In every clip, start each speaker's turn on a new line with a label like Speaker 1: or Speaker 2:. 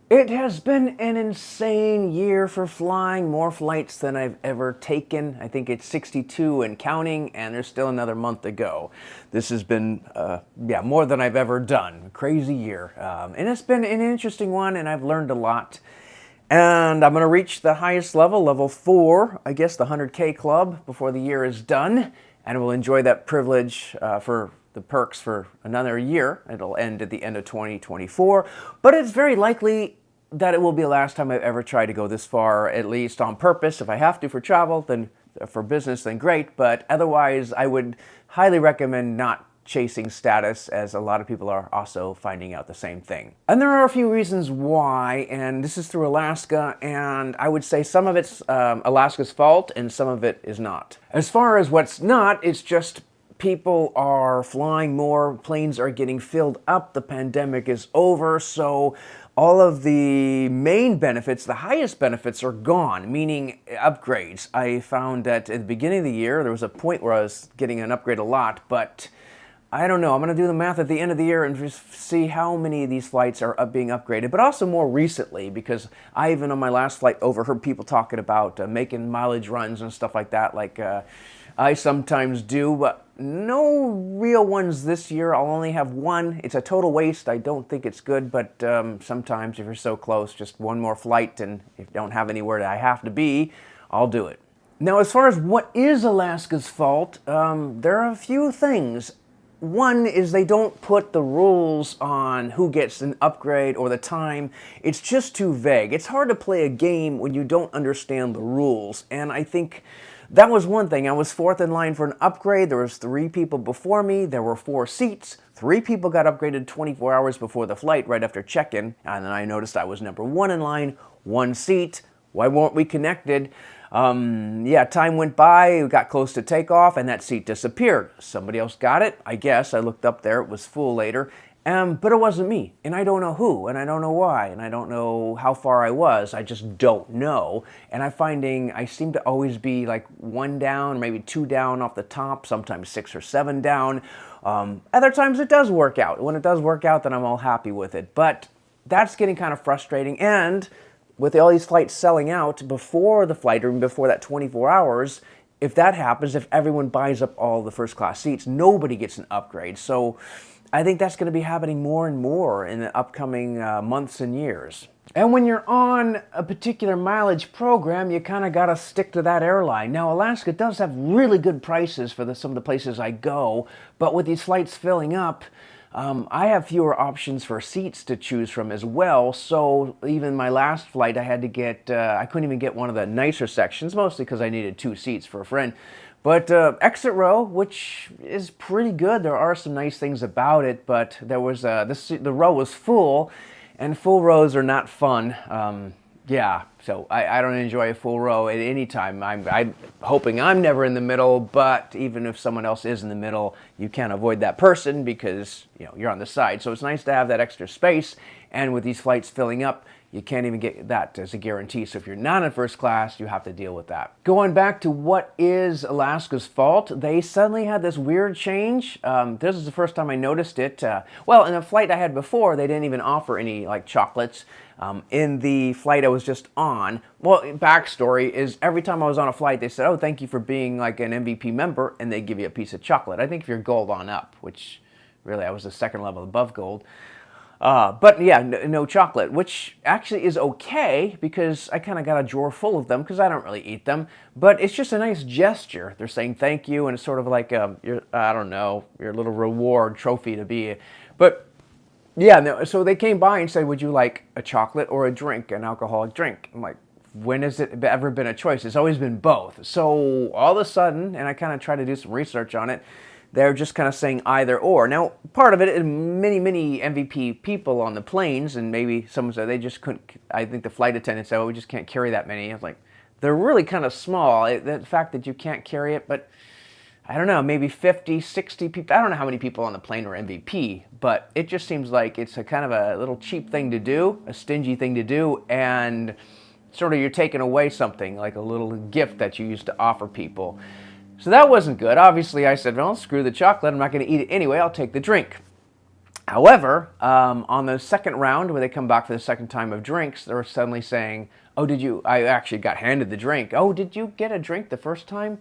Speaker 1: It has been an insane year for flying, more flights than I've ever taken. I think it's 62 and counting, and there's still another month to go. This has been, more than I've ever done. Crazy year. And it's been an interesting one, and I've learned a lot. And I'm going to reach the highest level, level 4, I guess the 100K club, before the year is done. And we'll enjoy that privilege for the perks for another year. It'll end at the end of 2024. But it's very likely that it will be the last time I've ever tried to go this far, at least on purpose. If I have to for travel, then for business, then great. But otherwise, I would highly recommend not chasing status, as a lot of people are also finding out the same thing. And there are a few reasons why, and this is through Alaska, and I would say some of it's Alaska's fault and some of it is not. As far as what's not, it's just people are flying more, planes are getting filled up, the pandemic is over, so all of the main benefits, the highest benefits, are gone, meaning upgrades. I found that at the beginning of the year, there was a point where I was getting an upgrade a lot, but I don't know. I'm going to do the math at the end of the year and just see how many of these flights are being upgraded, but also more recently, because I even on my last flight overheard people talking about making mileage runs and stuff like that, like I sometimes do, but no real ones this year. I'll only have one. It's a total waste. I don't think it's good, but sometimes if you're so close, just one more flight, and if you don't have anywhere that I have to be, I'll do it. Now, as far as what is Alaska's fault, there are a few things. One is they don't put the rules on who gets an upgrade or the time. It's just too vague. It's hard to play a game when you don't understand the rules. And I think that was one thing. I was fourth in line for an upgrade. There was 3 people before me. There were 4 seats. 3 people got upgraded 24 hours before the flight, right after check-in. And then I noticed I was number 1 in line, 1 seat. Why weren't we connected? Time went by, we got close to takeoff, and that seat disappeared. Somebody else got it, I guess. I looked up there, it was full later. But it wasn't me, and I don't know who, and I don't know why, and I don't know how far I was. I just don't know. And I seem to always be like 1 down, maybe 2 down off the top, sometimes 6 or 7 down. Other times it does work out. When it does work out, then I'm all happy with it. But that's getting kind of frustrating, and with all these flights selling out before the flight or even before that 24 hours, if that happens, if everyone buys up all the first class seats, nobody gets an upgrade. So I think that's going to be happening more and more in the upcoming months and years. And when you're on a particular mileage program, you kind of got to stick to that airline. Now, Alaska does have really good prices for some of the places I go, but with these flights filling up, I have fewer options for seats to choose from as well, so even my last flight I couldn't even get one of the nicer sections, mostly because I needed 2 seats for a friend. But exit row, which is pretty good, there are some nice things about it, but there was the row was full, and full rows are not fun. So I don't enjoy a full row at any time. I'm hoping I'm never in the middle, but even if someone else is in the middle, you can't avoid that person because you're on the side. So it's nice to have that extra space, and with these flights filling up, you can't even get that as a guarantee. So if you're not in first class, you have to deal with that. Going back to what is Alaska's fault, they suddenly had this weird change. This is the first time I noticed it. In a flight I had before, they didn't even offer any like chocolates. In the flight I was just on, backstory is every time I was on a flight, they said, "Oh, thank you for being like an MVP member," and they give you a piece of chocolate. I think if you're gold on up, which really I was the second level above gold. No chocolate, which actually is okay because I kind of got a drawer full of them because I don't really eat them. But it's just a nice gesture. They're saying thank you, and it's sort of like your little reward trophy to be. So they came by and said, "Would you like a chocolate or a drink, an alcoholic drink?" I'm like, when has it ever been a choice? It's always been both. So all of a sudden, and I kind of tried to do some research on it, they're just kind of saying either or. Now, part of it is many MVP people on the planes, and maybe someone said they just couldn't, I think the flight attendant said, "Oh, we just can't carry that many." I was like, they're really kind of small. The fact that you can't carry it, but I don't know, maybe 50, 60 people. I don't know how many people on the plane are MVP, but it just seems like it's a kind of a little cheap thing to do, a stingy thing to do, and sort of you're taking away something, like a little gift that you used to offer people. So that wasn't good. Obviously, I said, well, screw the chocolate. I'm not going to eat it anyway. I'll take the drink. However, on the second round, where they come back for the second time of drinks, they're suddenly saying, "Oh, did you? I actually got handed the drink. Oh, did you get a drink the first time?"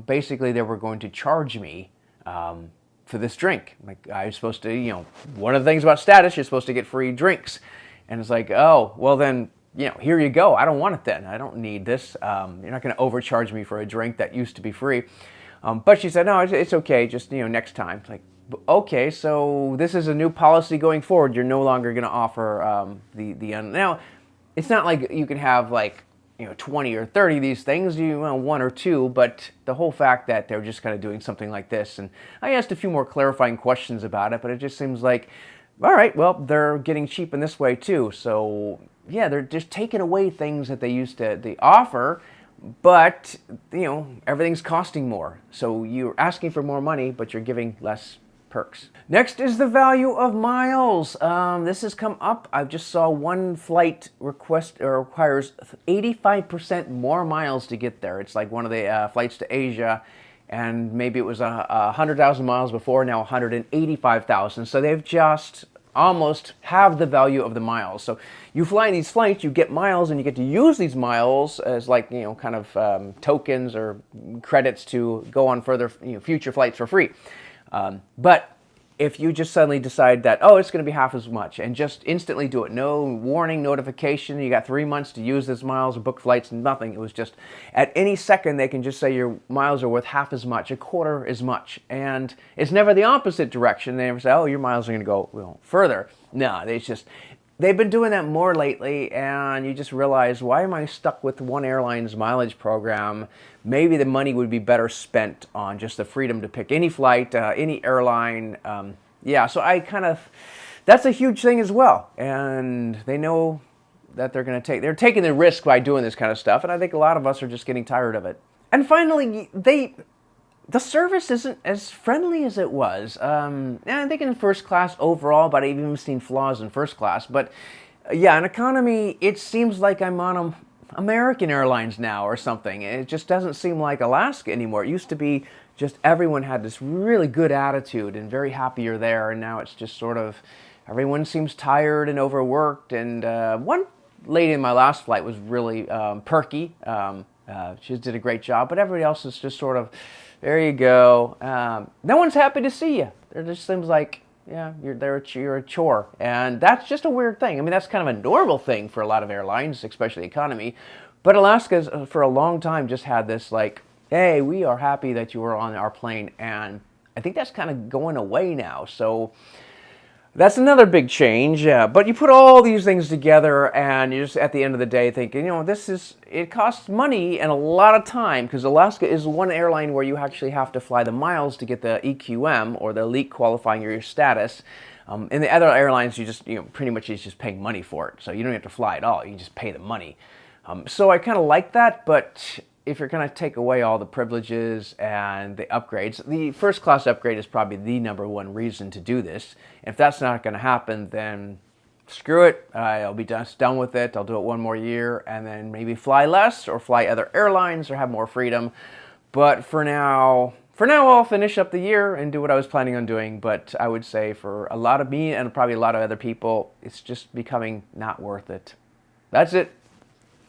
Speaker 1: Basically, they were going to charge me for this drink. Like I was supposed to, one of the things about status, you're supposed to get free drinks, and it's like, oh, well then, here you go. I don't want it then. I don't need this. You're not going to overcharge me for a drink that used to be free. But she said, no, it's okay. Just next time. It's like, okay, so this is a new policy going forward. You're no longer going to offer now. It's not like you can have 20 or 30 of these things, one or two, but the whole fact that they're just kind of doing something like this, and I asked a few more clarifying questions about it, but it just seems like, all right, well, they're getting cheap in this way too. So yeah, they're just taking away things that they used to they offer, but everything's costing more. So you're asking for more money, but you're giving less perks. Next is the value of miles. This has come up. I just saw one flight requires 85% more miles to get there. It's like one of the flights to Asia, and maybe it was 100,000 miles before, now 185,000. So they've just almost halved the value of the miles. So you fly these flights, you get miles, and you get to use these miles as kind of tokens or credits to go on further future flights for free. But if you just suddenly decide that, oh, it's going to be half as much, and just instantly do it, no warning, notification, you got 3 months to use this miles, book flights, nothing. It was just at any second they can just say your miles are worth half as much, a quarter as much, and it's never the opposite direction. They never say, oh, your miles are going to go further. No, they've been doing that more lately, and you just realize, why am I stuck with one airline's mileage program? Maybe the money would be better spent on just the freedom to pick any flight, any airline. So that's a huge thing as well. And they know that they're taking the risk by doing this kind of stuff, and I think a lot of us are just getting tired of it. And finally, the service isn't as friendly as it was. And I think in first class overall, but I've even seen flaws in first class. But yeah, in economy, it seems like I'm on American Airlines now or something. It just doesn't seem like Alaska anymore. It used to be just everyone had this really good attitude and very happy you're there, and now it's just sort of everyone seems tired and overworked. And one lady in my last flight was really perky. She did a great job, but everybody else is just sort of, there you go. No one's happy to see you. It just seems like, yeah, you're a chore. And that's just a weird thing. I mean, that's kind of a normal thing for a lot of airlines, especially economy. But Alaska's, for a long time, just had this hey, we are happy that you were on our plane. And I think that's kind of going away now. So that's another big change. But you put all these things together, and you're just at the end of the day thinking, it costs money and a lot of time, because Alaska is one airline where you actually have to fly the miles to get the EQM, or the elite qualifying your status. In the other airlines, you just, pretty much is just paying money for it. So you don't have to fly at all. You just pay the money. So I kind of like that, but if you're going to take away all the privileges and the upgrades, the first class upgrade is probably the number one reason to do this. If that's not going to happen, then screw it. I'll be done with it. I'll do it one more year, and then maybe fly less or fly other airlines or have more freedom. But for now I'll finish up the year and do what I was planning on doing. But I would say for a lot of me and probably a lot of other people, it's just becoming not worth it. That's it.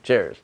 Speaker 1: Cheers.